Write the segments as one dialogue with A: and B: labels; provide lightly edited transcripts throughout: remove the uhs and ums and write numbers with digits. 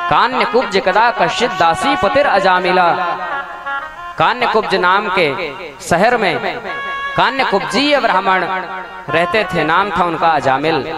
A: कान्यकुब्ज कदा कश्चित दासी पतिर अजामिला। कान्यकुब्ज नाम के शहर में कान्यकुब्जीय ब्राह्मण रहते थे, नाम था उनका अजामिल।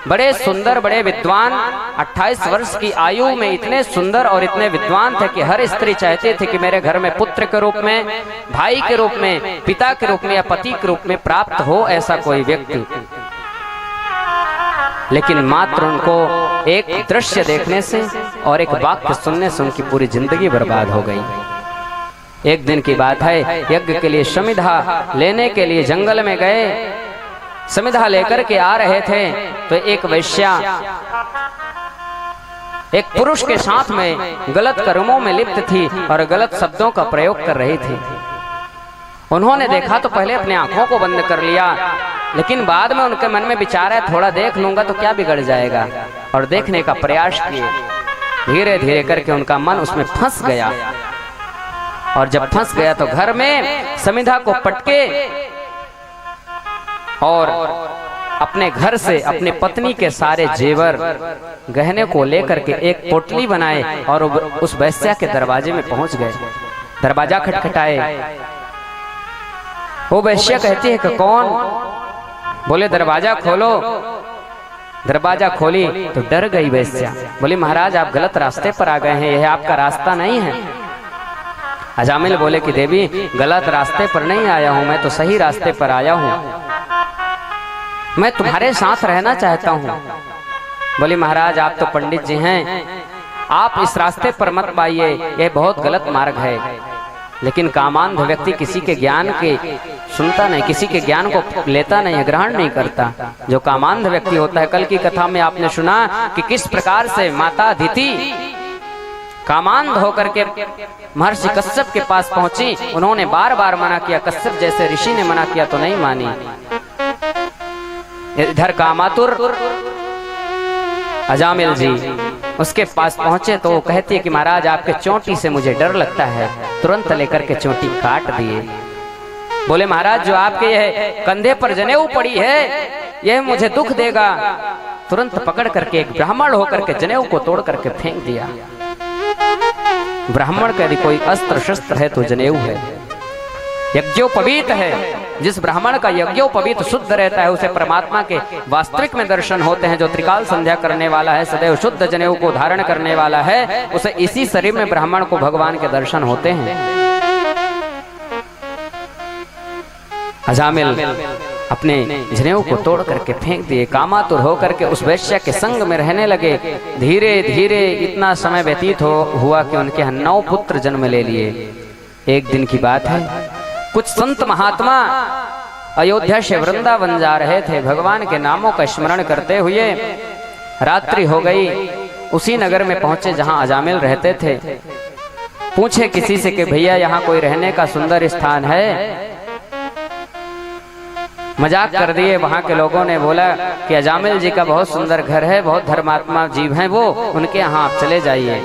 A: बड़े सुंदर, बड़े विद्वान, 28 वर्ष की आयु में इतने सुंदर और इतने विद्वान थे कि हर स्त्री चाहती थी कि मेरे घर में पुत्र के रूप में, भाई के रूप में, पिता के रूप में या पति के रूप में प्राप्त हो ऐसा कोई व्यक्ति। लेकिन मात्र उनको एक दृश्य देखने से और एक वाक्य सुनने से उनकी पूरी जिंदगी बर्बाद हो गई। एक दिन की बात है, यज्ञ के लिए समिधा लेने के लिए जंगल में गए। समिधा लेकर के आ रहे थे तो एक वैश्या एक पुरुष के साथ में गलत कर्मों में लिप्त थी और गलत शब्दों का प्रयोग कर रही थी। उन्होंने देखा तो पहले अपने आंखों को बंद कर लिया, लेकिन बाद में उनके मन में विचार है थोड़ा देख लूंगा तो क्या बिगड़ जाएगा, और देखने का प्रयास किए। धीरे धीरे करके उनका मन उसमें फंस गया, और जब फंस गया तो घर में समिधा को पटके और अपने घर से अपनी पत्नी के सारे जेवर गहने को लेकर के एक पोटली बनाए और उस वैश्या के दरवाजे में पहुंच गए। दरवाजा खटखटाए, वो वैश्या कहती है कि कौन? बोले दरवाजा खोलो। दरवाजा खोली तो डर गई वैश्या, बोली महाराज आप गलत रास्ते पर आ गए हैं, यह आपका रास्ता नहीं है। अजामिल बोले कि देवी गलत रास्ते पर नहीं आया हूं, मैं तो सही रास्ते पर आया हूं, मैं तुम्हारे साथ रहना चाहता हूं। बोली महाराज आप तो पंडित जी हैं, आप इस रास्ते पर मत पाइए, यह बहुत गलत मार्ग है। लेकिन कामांध व्यक्ति किसी के ज्ञान के सुनता नहीं, किसी के ज्ञान को लेता नहीं है, ग्रहण नहीं करता। जो कामांध व्यक्ति होता है, कल की कथा में आपने सुना कि किस प्रकार से माता अदिति कामांध होकर के महर्षि कश्यप के पास पहुंची। उन्होंने बार बार मना किया, कश्यप जैसे ऋषि ने मना किया तो नहीं मानी। इधर कामातुर अजामिल जी उसके पास पहुंचे तो वो कहती है कि महाराज आपके चोटी से मुझे डर लगता है। तुरंत लेकर के चोटी काट दिए। बोले महाराज जो आपके यह कंधे पर जनेऊ पड़ी है यह मुझे दुख देगा। तुरंत पकड़ करके एक ब्राह्मण होकर के जनेऊ को तोड़ करके फेंक दिया। ब्राह्मण का यदि कोई अस्त्र शस्त्र है तो जनेऊ है, यज्ञोपवीत है। जिस ब्राह्मण का यज्ञोपवीत शुद्ध रहता है उसे परमात्मा के वास्तविक में दर्शन होते हैं। जो त्रिकाल संध्या करने वाला है, सदैव शुद्ध जनेऊ को धारण करने वाला है, उसे इसी शरीर में ब्राह्मण को भगवान के दर्शन होते हैं। अजामिल अपने जनेऊ को तोड़ करके फेंक दिए। कामातुर होकर के उस वैश्या के संग में रहने लगे। धीरे धीरे इतना समय व्यतीत हुआ कि उनके 9 पुत्र जन्म ले लिए। एक दिन की बात है, कुछ संत महात्मा अयोध्या से वृंदावन जा रहे थे। भगवान के नामों का स्मरण करते हुए रात्रि हो गई। उसी नगर में पहुंचे जहां अजामिल रहते थे। पूछे किसी से कि भैया यहाँ कोई रहने का सुंदर स्थान है? मजाक कर दिए। वहां के लोगों ने बोला कि अजामिल जी का बहुत सुंदर घर है, बहुत धर्मात्मा जीव हैं वो, उनके यहाँ आप चले जाइए।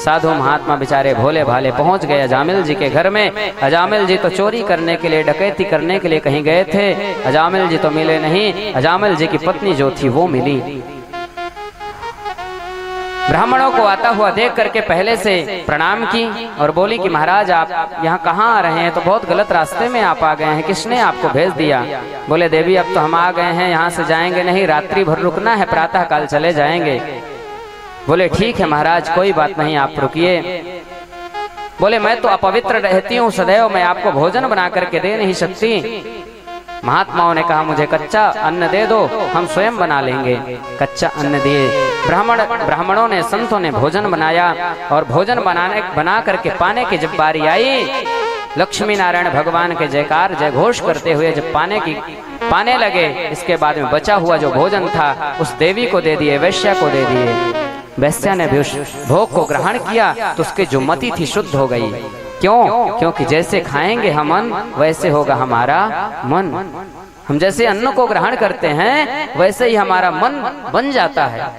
A: साधु महात्मा बेचारे भोले भाले पहुंच गए अजामिल जी के घर में। अजामिल जी तो चोरी करने के लिए, डकैती करने के लिए कहीं गए थे। अजामिल जी तो मिले नहीं। अजामिल जी की पत्नी जो थी वो मिली। ब्राह्मणों को आता हुआ देख करके पहले से प्रणाम की और बोली कि महाराज आप यहाँ कहाँ आ रहे हैं? तो बहुत गलत रास्ते में आप आ गए हैं, किसने आपको भेज दिया? बोले देवी अब तो हम आ गए हैं, यहाँ से जाएंगे नहीं, रात्रि भर रुकना है, प्रातः काल चले जाएंगे। बोले ठीक है महाराज कोई बात नहीं, आप रुकिए। बोले मैं तो अपवित्र रहती हूँ सदैव, मैं आपको भोजन बना करके दे नहीं सकती। महात्माओं ने कहा मुझे कच्चा अन्न दे दो, हम स्वयं बना लेंगे। कच्चा अन्न दिए। ब्राह्मणों ने, संतों ने भोजन बनाया और भोजन बना करके पाने की जब बारी आई, लक्ष्मी नारायण भगवान के जयकार जय घोष करते हुए जब पाने लगे, इसके बाद में बचा हुआ जो भोजन था उस देवी को दे दिए, वैश्या को दे दिए। वैश्या ने भी उस भोग को ग्रहण किया तो उसकी जो मति थी शुद्ध हो गई। क्यों? क्योंकि जैसे खाएंगे हम अन्न वैसे होगा हमारा मन। हम जैसे अन्न को ग्रहण करते हैं वैसे ही हमारा मन बन जाता है।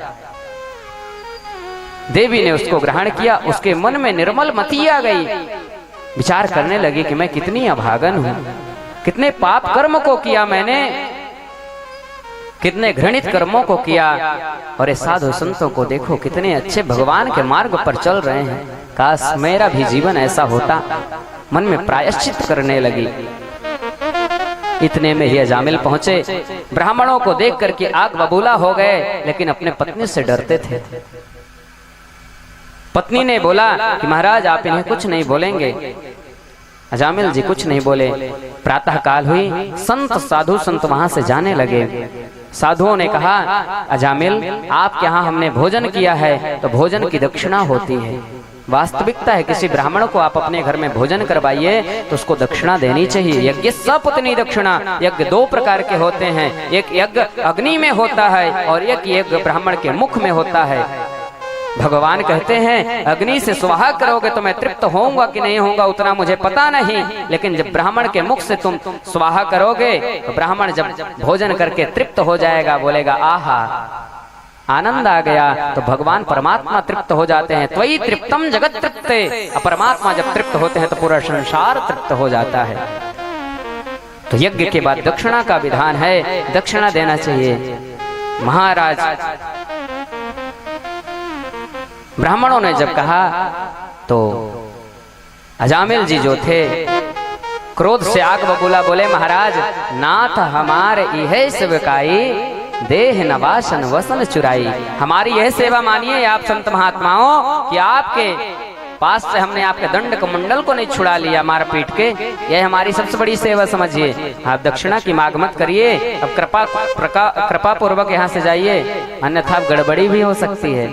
A: देवी ने उसको ग्रहण किया, उसके मन में निर्मल मति आ गई। विचार करने लगी कि मैं कितनी अभागन हूं, कितने पाप कर्म को किया मैंने, कितने घृणित कर्मों को किया, और ये साधु संतों को देखो कितने अच्छे भगवान के मार्ग पर चल रहे हैं। काश मेरा भी जीवन ऐसा होता। मन में प्रायश्चित करने लगी। इतने में ही अजामिल पहुंचे। ब्राह्मणों को देख करके आग बबूला हो गए, लेकिन अपने पत्नी से डरते थे। पत्नी ने बोला कि महाराज आप इन्हें कुछ नहीं बोलेंगे। अजामिल जी कुछ नहीं बोले। प्रातः काल हुई, संत साधु संत वहां से जाने लगे। साधुओं ने कहा अजामिल आपके यहाँ हमने भोजन किया है तो भोजन की दक्षिणा होती है। वास्तविकता है किसी ब्राह्मण को आप अपने घर में भोजन करवाइए तो उसको दक्षिणा देनी चाहिए। यज्ञ सपत्नी दक्षिणा। यज्ञ दो प्रकार के होते हैं, एक यज्ञ अग्नि में होता है और एक यज्ञ ब्राह्मण के मुख में होता है। भगवान कहते हैं अग्नि से स्वाहा करोगे तो मैं तृप्त होऊंगा कि नहीं होऊंगा उतना मुझे पता नहीं, लेकिन जब ब्राह्मण के मुख से तुम स्वाहा करोगे तो ब्राह्मण जब भोजन करके तृप्त हो जाएगा, बोलेगा आहा आनंद आ गया, तो भगवान परमात्मा तृप्त हो जाते हैं। त्वयि तृप्तम जगत तृप्ते। परमात्मा जब तृप्त होते हैं तो पूरा संसार तृप्त हो जाता है। तो यज्ञ के बाद दक्षिणा का विधान है, दक्षिणा देना चाहिए। महाराज ब्राह्मणों ने जब कहा तो अजामिल जी जो थे क्रोध से आग बबूला, बोले महाराज नाथ हमारे यह सेवकाई देह नवासन वसन चुराई। हमारी यह सेवा मानिए आप संत महात्माओं कि आपके पास से हमने आपके दंड कमंडल को नहीं छुड़ा लिया मार पीट के। यह हमारी सबसे बड़ी सेवा समझिए। आप दक्षिणा की मांग मत करिए। अब कृपा पूर्वक यहाँ से जाइए, अन्यथा गड़बड़ी भी हो सकती है।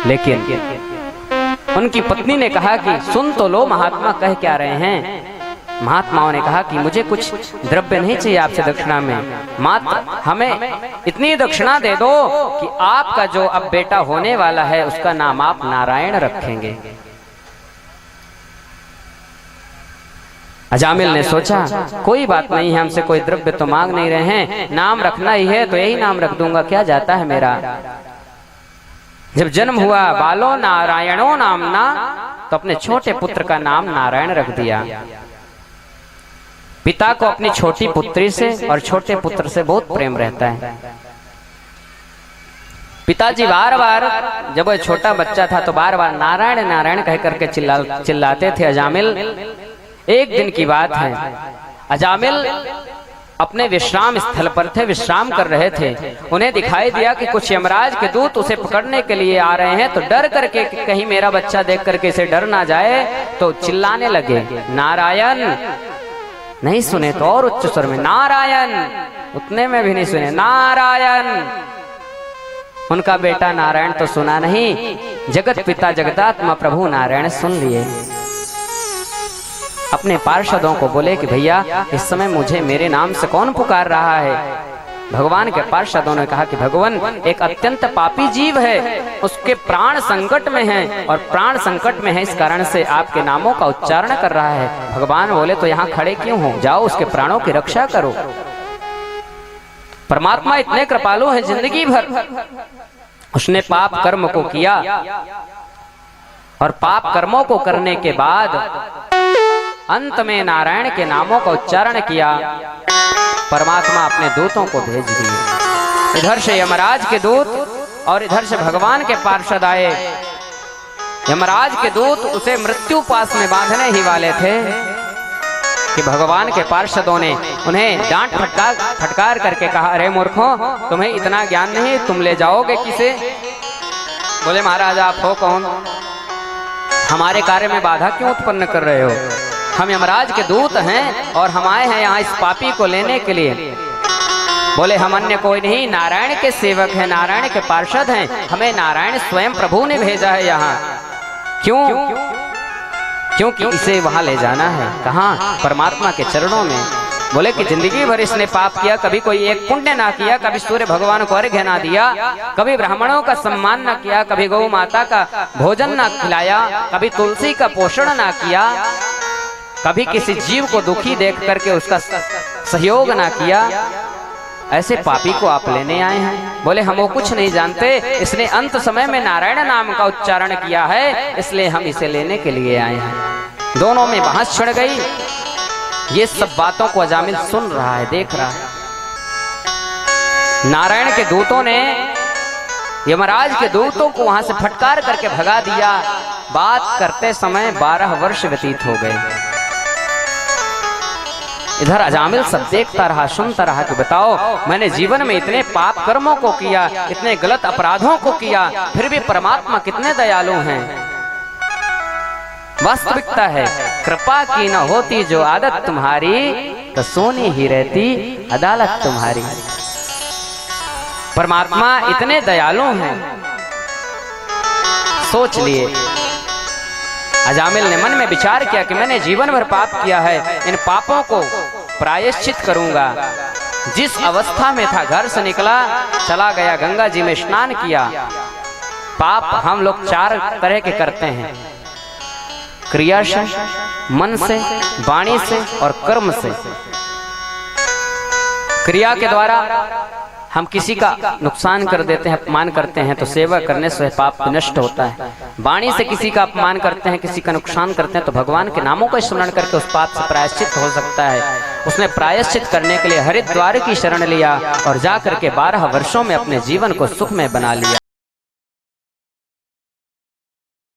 A: लेकिन उनकी पत्नी ने कहा कि सुन तो लो महात्मा कह क्या रहे हैं। महात्माओं ने कहा कि मुझे कुछ द्रव्य नहीं चाहिए आपसे दक्षिणा में, मात्र हमें इतनी दक्षिणा दे दो कि आपका जो अब बेटा होने वाला है उसका नाम आप नारायण रखेंगे। अजामिल ने सोचा कोई बात नहीं है, हमसे कोई द्रव्य तो मांग नहीं रहे हैं, नाम रखना ही है तो यही नाम रख दूंगा, क्या जाता है मेरा। जब जन्म हुआ बालो नारायणो नामना, तो अपने छोटे पुत्र का नाम नारायण रख दिया। पिता को अपनी छोटी पुत्री से और छोटे पुत्र से बहुत प्रेम रहता है। पिताजी बार बार जब वह छोटा बच्चा था तो बार बार नारायण नारायण कह करके चिल्लाते थे। अजामिल एक दिन की बात है, अजामिल अपने विश्राम स्थल पर थे, विश्राम कर रहे थे। उन्हें दिखाई दिया कि कुछ यमराज के दूत उसे पकड़ने के लिए आ रहे हैं, तो डर करके कहीं मेरा बच्चा देख करके इसे डर ना जाए तो चिल्लाने लगे नारायण। नहीं सुने तो और उच्च स्वर में नारायण, उतने में भी नहीं सुने नारायण। उनका बेटा नारायण तो सुना नहीं, जगत पिता जगदात्मा प्रभु नारायण सुन लिए। अपने पार्षदों को बोले कि भैया इस समय मुझे मेरे नाम से कौन पुकार रहा है। भगवान के पार्षदों ने कहा कि भगवान एक अत्यंत पापी जीव है, उसके प्राण संकट में हैं और प्राण संकट में है, इस कारण से आपके नामों का उच्चारण कर रहा है। भगवान बोले तो यहाँ खड़े क्यों हो, जाओ उसके प्राणों की रक्षा करो। परमात्मा इतने कृपालु है, जिंदगी भर उसने पाप कर्म को किया और पाप कर्मों को करने के बाद अंत में नारायण के नामों का उच्चारण किया। परमात्मा अपने दूतों को भेज दिए, इधर से यमराज के दूत और इधर से भगवान के पार्षद आए। यमराज के दूत उसे मृत्यु पास में बांधने ही वाले थे कि भगवान के पार्षदों ने उन्हें डांट फटकार करके कहा अरे मूर्खों, तुम्हें इतना ज्ञान नहीं, तुम ले जाओगे किसे। बोले महाराज आप हो कौन, हमारे कार्य में बाधा क्यों उत्पन्न कर रहे हो। हम यमराज के दूत हैं और हम आए हैं यहाँ इस पापी को लेने के लिए। बोले हम अन्य कोई नहीं, नारायण के सेवक हैं, नारायण के पार्षद हैं, हमें नारायण स्वयं प्रभु ने भेजा है यहाँ। क्यों? क्योंकि इसे वहां ले जाना है। कहाँ? परमात्मा के चरणों में। बोले कि जिंदगी भर इसने पाप किया, कभी कोई एक पुण्य ना किया, कभी सूर्य भगवान को अर्घ्य ना दिया, कभी ब्राह्मणों का सम्मान ना किया, कभी गौ माता का भोजन ना खिलाया, कभी तुलसी का पोषण ना किया, कभी किसी जीव को दुखी देख करके उसका सहयोग ना किया। ऐसे पापी को आप लेने आए हैं। बोले हम वो कुछ नहीं जानते, इसने अंत समय में नारायण नाम का उच्चारण किया है, इसलिए हम इसे लेने के लिए आए हैं। दोनों में बहस छिड़ गई। ये सब बातों को अजामिल सुन रहा है, देख रहा है। नारायण के दूतों ने यमराज के दूतों को वहां से फटकार करके भगा दिया। बात करते समय 12 वर्ष व्यतीत हो गए। इधर अजामिल सब देखता रहा, सुनता रहा कि बताओ, मैंने जीवन में इतने पाप कर्मों को किया, इतने गलत अपराधों को किया, फिर भी परमात्मा कितने दयालु हैं। वास्तविकता है, कृपा की न होती जो आदत तुम्हारी, तो सोनी ही रहती अदालत तुम्हारी। परमात्मा इतने दयालु हैं। सोच लिए अजामिल ने मन में विचार किया कि मैंने जीवन भर पाप किया है, इन पापों को प्रायश्चित करूंगा। जिस अवस्था में था घर से निकला, चला गया गंगा जी में स्नान किया। पाप हम लोग 4 तरह के करते हैं, क्रिया से, मन से, वाणी से और कर्म से। क्रिया के द्वारा हम किसी का नुकसान कर देते हैं, अपमान करते हैं, तो सेवा करने से पाप नष्ट होता है। वाणी से किसी का अपमान करते हैं, किसी का नुकसान करते हैं, तो भगवान के नामों का स्मरण करके उस पाप से प्रायश्चित हो सकता है। उसने प्रायश्चित करने के लिए हरिद्वार की शरण लिया और जाकर के 12 वर्षों में अपने जीवन को सुखमय बना लिया।